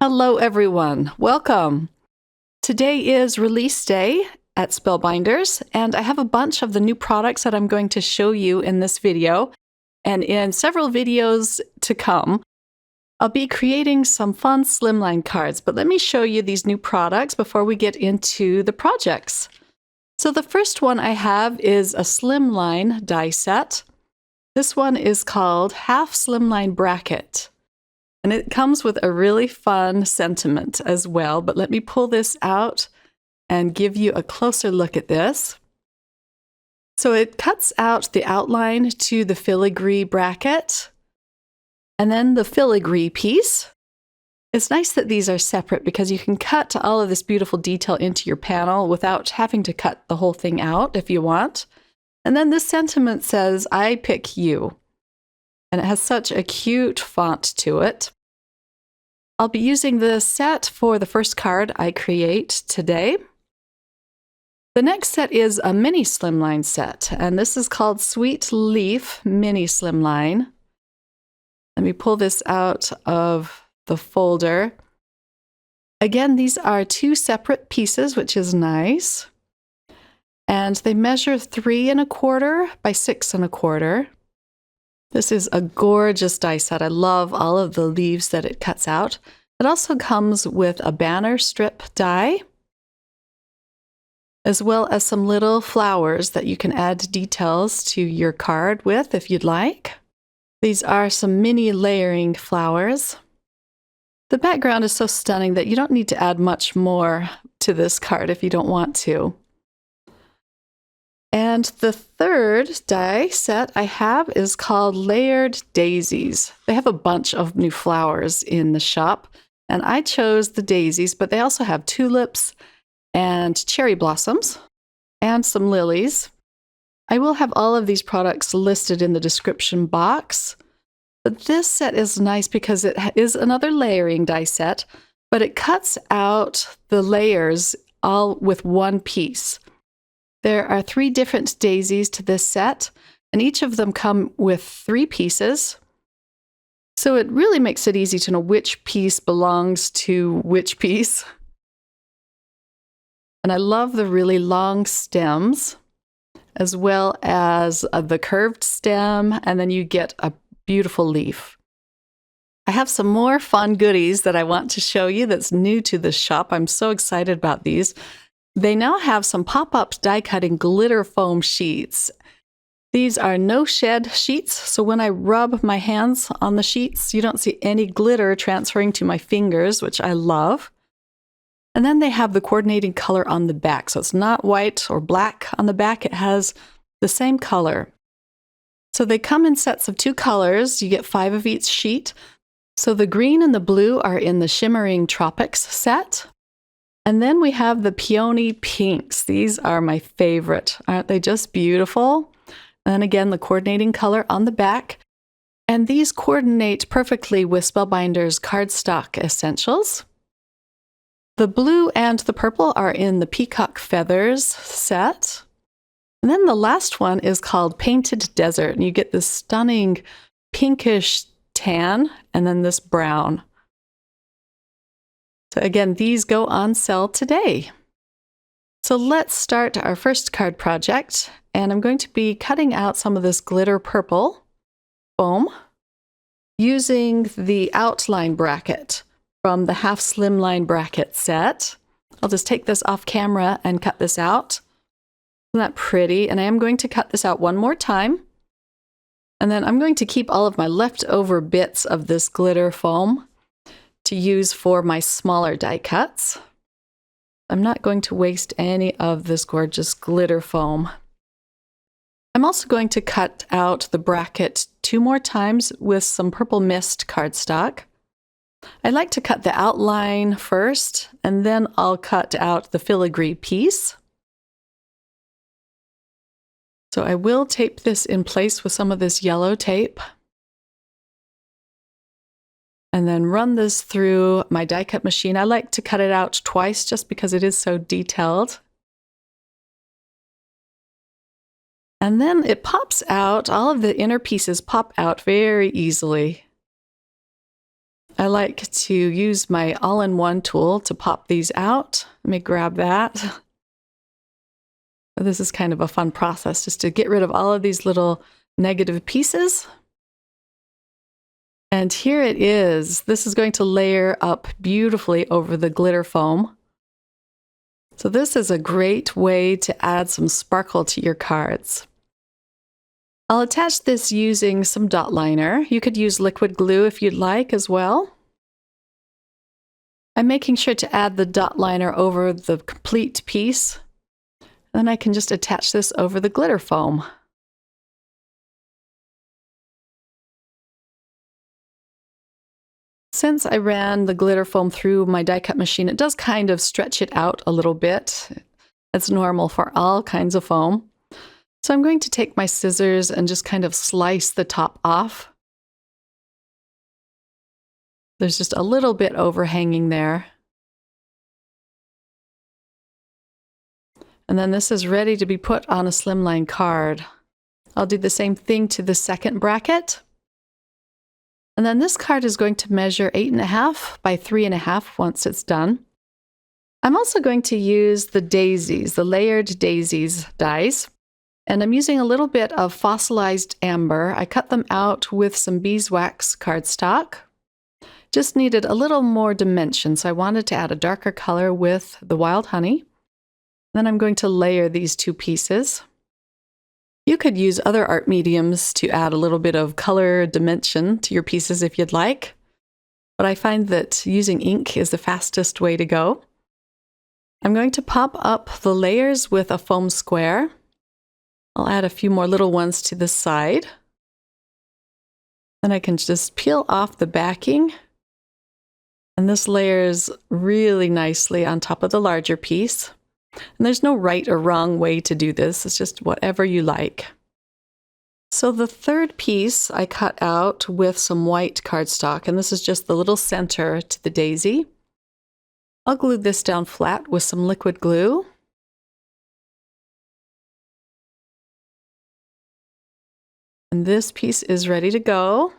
Hello everyone, welcome! Today is release day at Spellbinders, and I have a bunch of the new products that I'm going to show you in this video, and in several videos to come. I'll be creating some fun slimline cards, but let me show you these new products before we get into the projects. So the first one I have is a Slimline Die Set. This one is called Half Slimline Bracket. And it comes with a really fun sentiment as well, but let me pull this out and give you a closer look at this. So it cuts out the outline to the filigree bracket, and then the filigree piece. It's nice that these are separate because you can cut all of this beautiful detail into your panel without having to cut the whole thing out if you want. And then this sentiment says, "I pick you." And it has such a cute font to it. I'll be using this set for the first card I create today. The next set is a mini slimline set, and this is called Sweet Leaf Mini Slimline. Let me pull this out of the folder. Again, these are two separate pieces, which is nice. And they measure 3 1/4 by 6 1/4. This is a gorgeous die set. I love all of the leaves that it cuts out. It also comes with a banner strip die, as well as some little flowers that you can add details to your card with if you'd like. These are some mini layering flowers. The background is so stunning that you don't need to add much more to this card if you don't want to. And the third die set I have is called Layered Daisies. They have a bunch of new flowers in the shop, and I chose the daisies, but they also have tulips and cherry blossoms and some lilies. I will have all of these products listed in the description box, but this set is nice because it is another layering die set, but it cuts out the layers all with one piece. There are 3 different daisies to this set, and each of them come with 3 pieces. So it really makes it easy to know which piece belongs to which piece. And I love the really long stems, as well as the curved stem, and then you get a beautiful leaf. I have some more fun goodies that I want to show you that's new to the shop. I'm so excited about these. They now have some pop-up die-cutting glitter foam sheets. These are no-shed sheets, so when I rub my hands on the sheets, you don't see any glitter transferring to my fingers, which I love. And then they have the coordinating color on the back, so it's not white or black on the back, it has the same color. So they come in sets of 2 colors, you get 5 of each sheet. So the green and the blue are in the Shimmering Tropics set. And then we have the Peony Pinks. These are my favorite. Aren't they just beautiful? And again, the coordinating color on the back. And these coordinate perfectly with Spellbinders Cardstock Essentials. The blue and the purple are in the Peacock Feathers set. And then the last one is called Painted Desert. And you get this stunning pinkish tan and then this brown. So again, these go on sale today. So let's start our first card project, and I'm going to be cutting out some of this glitter purple foam using the outline bracket from the Half Slimline Bracket set. I'll just take this off camera and cut this out. Isn't that pretty? And I am going to cut this out one more time. And then I'm going to keep all of my leftover bits of this glitter foam to use for my smaller die cuts. I'm not going to waste any of this gorgeous glitter foam. I'm also going to cut out the bracket 2 more times with some Purple Mist cardstock. I like to cut the outline first, and then I'll cut out the filigree piece. So I will tape this in place with some of this yellow tape. And then run this through my die cut machine. I like to cut it out twice just because it is so detailed. And then it pops out, all of the inner pieces pop out very easily. I like to use my all-in-one tool to pop these out. Let me grab that. This is kind of a fun process, just to get rid of all of these little negative pieces. And here it is. This is going to layer up beautifully over the glitter foam. So this is a great way to add some sparkle to your cards. I'll attach this using some dot liner. You could use liquid glue if you'd like as well. I'm making sure to add the dot liner over the complete piece. Then I can just attach this over the glitter foam. Since I ran the glitter foam through my die cut machine, it does kind of stretch it out a little bit. It's normal for all kinds of foam. So I'm going to take my scissors and just kind of slice the top off. There's just a little bit overhanging there. And then this is ready to be put on a slimline card. I'll do the same thing to the second bracket. And then this card is going to measure 8.5 by 3.5 once it's done. I'm also going to use the Daisies, the layered Daisies dies. And I'm using a little bit of fossilized amber. I cut them out with some beeswax cardstock. Just needed a little more dimension, so I wanted to add a darker color with the wild honey. Then I'm going to layer these two pieces. You could use other art mediums to add a little bit of color dimension to your pieces if you'd like, but I find that using ink is the fastest way to go. I'm going to pop up the layers with a foam square. I'll add a few more little ones to the side. Then I can just peel off the backing. And this layers really nicely on top of the larger piece. And there's no right or wrong way to do this. It's just whatever you like. So the third piece I cut out with some white cardstock, and this is just the little center to the daisy. I'll glue this down flat with some liquid glue. And this piece is ready to go.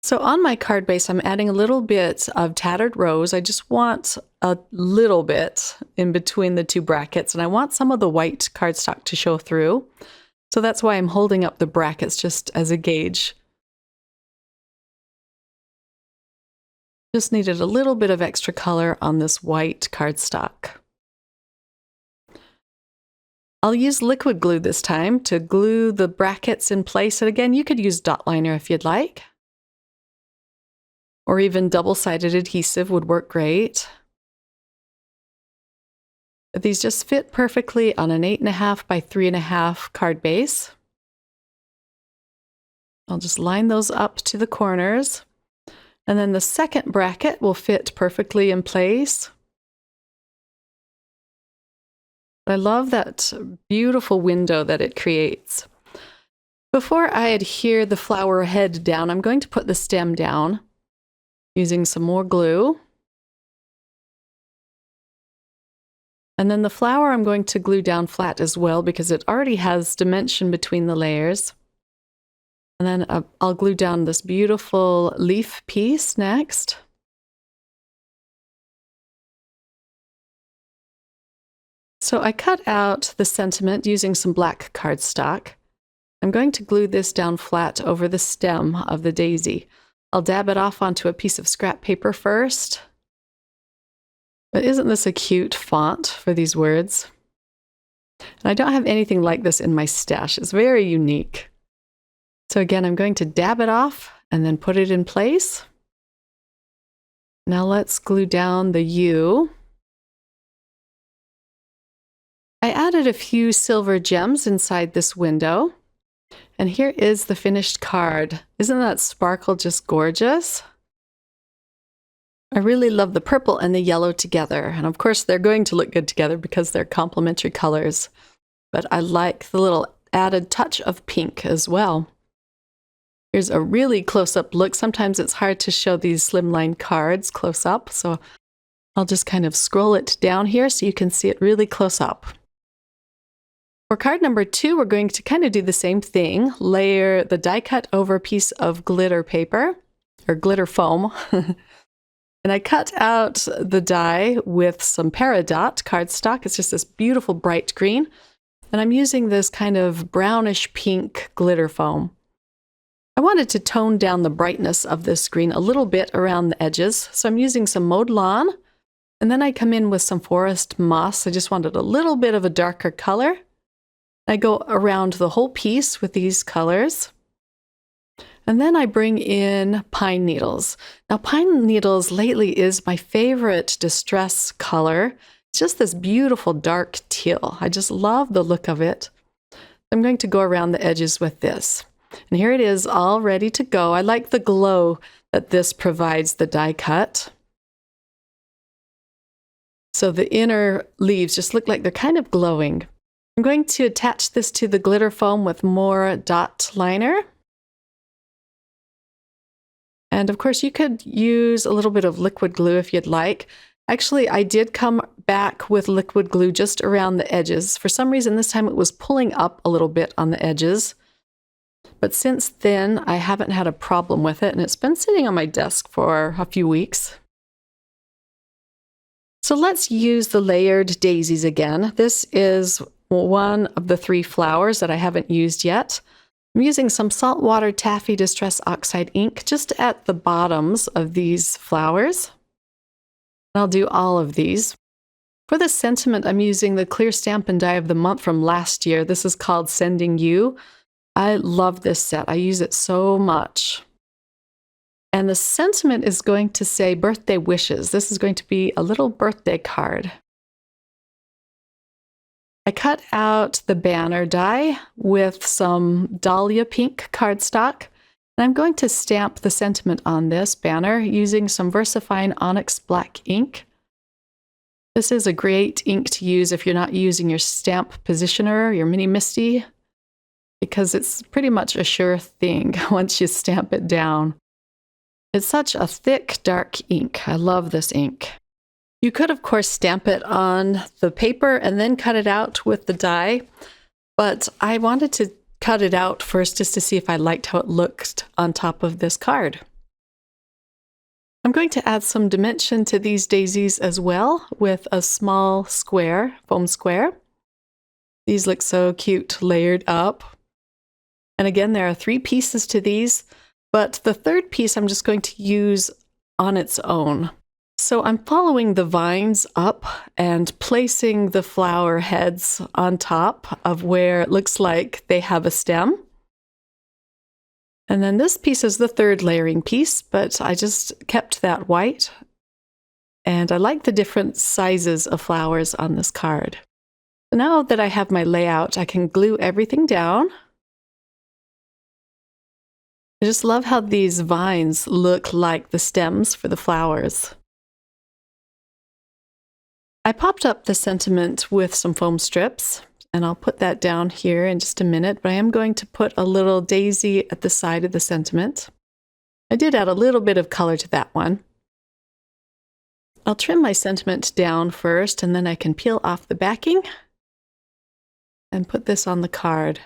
So on my card base, I'm adding a little bit of tattered rose. I just want a little bit in between the two brackets, and I want some of the white cardstock to show through. So that's why I'm holding up the brackets just as a gauge. Just needed a little bit of extra color on this white cardstock. I'll use liquid glue this time to glue the brackets in place. And again, you could use dot liner if you'd like. Or even double-sided adhesive would work great. But these just fit perfectly on an 8.5 by 3.5 card base. I'll just line those up to the corners. And then the second bracket will fit perfectly in place. I love that beautiful window that it creates. Before I adhere the flower head down, I'm going to put the stem down using some more glue. And then the flower I'm going to glue down flat as well because it already has dimension between the layers. And then I'll glue down this beautiful leaf piece next. So I cut out the sentiment using some black cardstock. I'm going to glue this down flat over the stem of the daisy. I'll dab it off onto a piece of scrap paper first. But isn't this a cute font for these words? And I don't have anything like this in my stash. It's very unique. So again, I'm going to dab it off and then put it in place. Now let's glue down the U. I added a few silver gems inside this window. And here is the finished card. Isn't that sparkle just gorgeous? I really love the purple and the yellow together. And of course, they're going to look good together because they're complementary colors. But I like the little added touch of pink as well. Here's a really close-up look. Sometimes it's hard to show these slimline cards close up, so I'll just kind of scroll it down here so you can see it really close up. For card number 2, we're going to kind of do the same thing. Layer the die cut over a piece of glitter paper. or glitter foam. And I cut out the die with some Peridot cardstock. It's just this beautiful bright green. And I'm using this kind of brownish pink glitter foam. I wanted to tone down the brightness of this green a little bit around the edges. So I'm using some mowed lawn. And then I come in with some forest moss. I just wanted a little bit of a darker color. I go around the whole piece with these colors. And then I bring in pine needles. Now, pine needles lately is my favorite distress color. It's just this beautiful dark teal. I just love the look of it. I'm going to go around the edges with this. And here it is all ready to go. I like the glow that this provides the die cut. So the inner leaves just look like they're kind of glowing. I'm going to attach this to the glitter foam with more dot liner. And of course, you could use a little bit of liquid glue if you'd like. Actually, I did come back with liquid glue just around the edges. For some reason, this time it was pulling up a little bit on the edges. But since then, I haven't had a problem with it, and it's been sitting on my desk for a few weeks. So let's use the layered daisies again. This is one of the 3 flowers that I haven't used yet. I'm using some saltwater taffy distress oxide ink just at the bottoms of these flowers. I'll do all of these. For the sentiment, I'm using the clear Stampin' Die of the Month from last year. This is called Sending You. I love this set. I use it so much. And the sentiment is going to say birthday wishes. This is going to be a little birthday card. I cut out the banner die with some Dahlia pink cardstock, and I'm going to stamp the sentiment on this banner using some VersaFine Onyx Black ink. This is a great ink to use if you're not using your stamp positioner, your Mini Misty, because it's pretty much a sure thing once you stamp it down. It's such a thick, dark ink. I love this ink. You could, of course, stamp it on the paper and then cut it out with the die, but I wanted to cut it out first just to see if I liked how it looked on top of this card. I'm going to add some dimension to these daisies as well with a small square, foam square. These look so cute layered up. And again, there are 3 pieces to these, but the 3rd piece I'm just going to use on its own. So I'm following the vines up and placing the flower heads on top of where it looks like they have a stem. And then this piece is the 3rd layering piece, but I just kept that white. And I like the different sizes of flowers on this card. Now that I have my layout, I can glue everything down. I just love how these vines look like the stems for the flowers. I popped up the sentiment with some foam strips, and I'll put that down here in just a minute, but I am going to put a little daisy at the side of the sentiment. I did add a little bit of color to that one. I'll trim my sentiment down first, and then I can peel off the backing and put this on the card.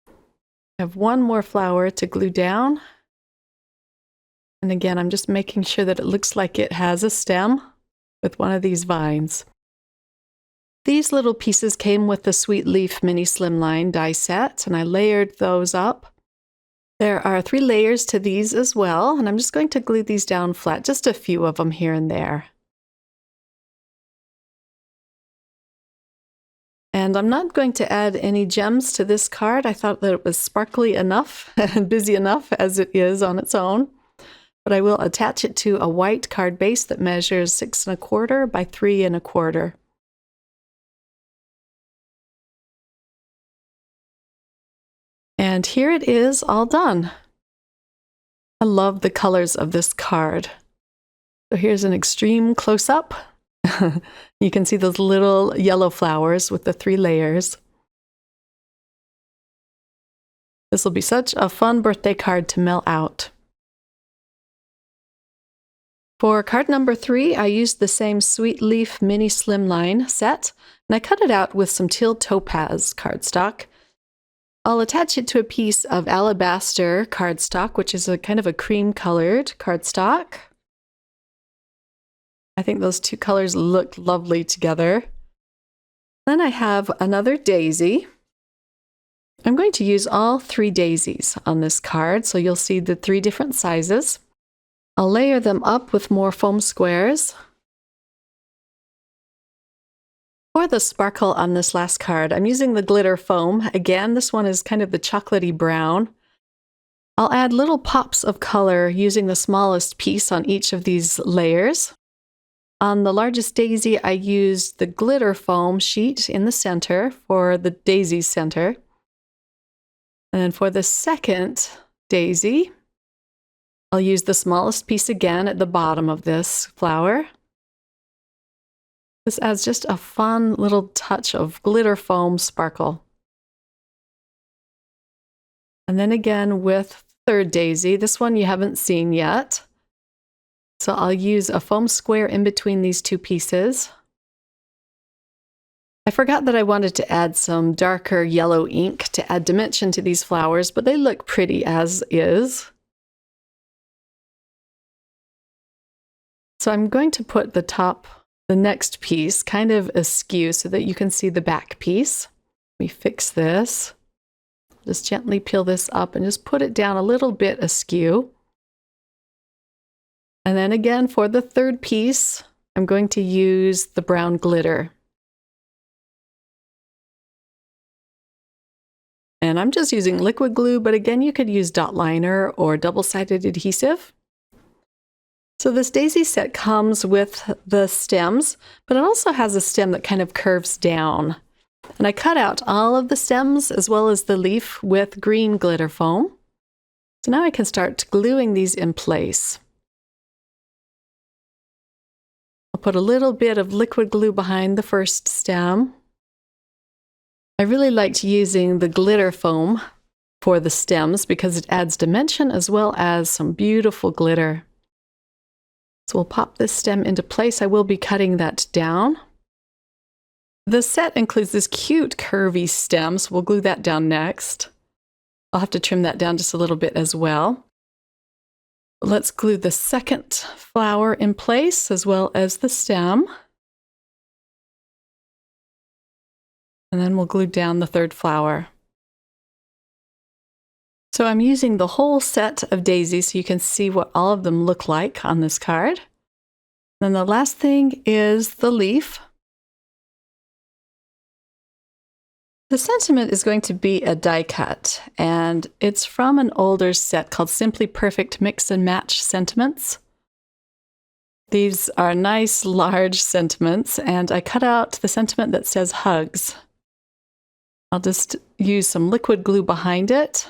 I have one more flower to glue down. And again, I'm just making sure that it looks like it has a stem with one of these vines. These little pieces came with the Sweet Leaf Mini Slimline Die Set, and I layered those up. There are 3 layers to these as well, and I'm just going to glue these down flat, just a few of them here and there. And I'm not going to add any gems to this card. I thought that it was sparkly enough and busy enough as it is on its own. But I will attach it to a white card base that measures 6 1/4 by 3 1/4. And here it is all done. I love the colors of this card. So here's an extreme close-up. You can see those little yellow flowers with the 3 layers. This will be such a fun birthday card to mail out. For card number 3, I used the same Sweet Leaf Mini Slimline set, and I cut it out with some teal topaz cardstock. I'll attach it to a piece of alabaster cardstock, which is a kind of a cream-colored cardstock. I think those two colors look lovely together. Then I have another daisy. I'm going to use all 3 daisies on this card, so you'll see the 3 different sizes. I'll layer them up with more foam squares. For the sparkle on this last card, I'm using the glitter foam. Again, this one is kind of the chocolatey brown. I'll add little pops of color using the smallest piece on each of these layers. On the largest daisy, I used the glitter foam sheet in the center for the daisy center. And then for the second daisy, I'll use the smallest piece again at the bottom of this flower. This adds just a fun little touch of glitter foam sparkle. And then again with third daisy, this one you haven't seen yet. So I'll use a foam square in between these 2 pieces. I forgot that I wanted to add some darker yellow ink to add dimension to these flowers, but they look pretty as is. So I'm going to put the next piece kind of askew so that you can see the back piece. Let me fix this. Just gently peel this up and just put it down a little bit askew. And then again for the third piece, I'm going to use the brown glitter. And I'm just using liquid glue, but again you could use dot liner or double-sided adhesive. So this daisy set comes with the stems, but it also has a stem that kind of curves down. And I cut out all of the stems as well as the leaf with green glitter foam. So now I can start gluing these in place. I'll put a little bit of liquid glue behind the first stem. I really liked using the glitter foam for the stems because it adds dimension as well as some beautiful glitter. So we'll pop this stem into place. I will be cutting that down. The set includes this cute curvy stem, so we'll glue that down next. I'll have to trim that down just a little bit as well. Let's glue the second flower in place as well as the stem. And then we'll glue down the third flower. So I'm using the whole set of daisies so you can see what all of them look like on this card. Then the last thing is the leaf. The sentiment is going to be a die cut, and it's from an older set called Simply Perfect Mix and Match Sentiments. These are nice large sentiments, and I cut out the sentiment that says hugs. I'll just use some liquid glue behind it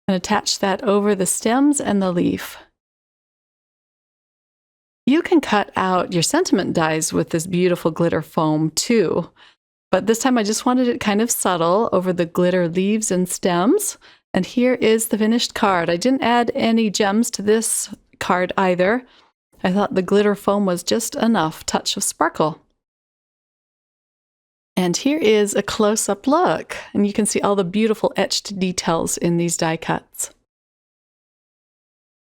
and attach that over the stems and the leaf. You can cut out your sentiment dies with this beautiful glitter foam too, but this time I just wanted it kind of subtle over the glitter leaves and stems. And here is the finished card. I didn't add any gems to this card either. I thought the glitter foam was just enough touch of sparkle. And here is a close-up look, and you can see all the beautiful etched details in these die cuts.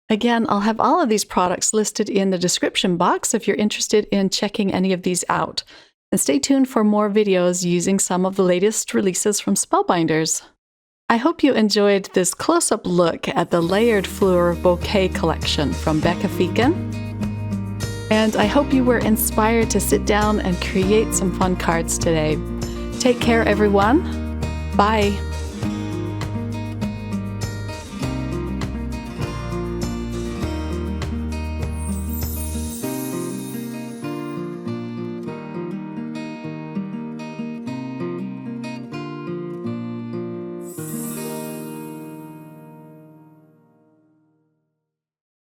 Again, I'll have all of these products listed in the description box if you're interested in checking any of these out. And stay tuned for more videos using some of the latest releases from Spellbinders. I hope you enjoyed this close-up look at the Layered Fleur Bouquet collection from Becca Feakin. And I hope you were inspired to sit down and create some fun cards today. Take care, everyone. Bye.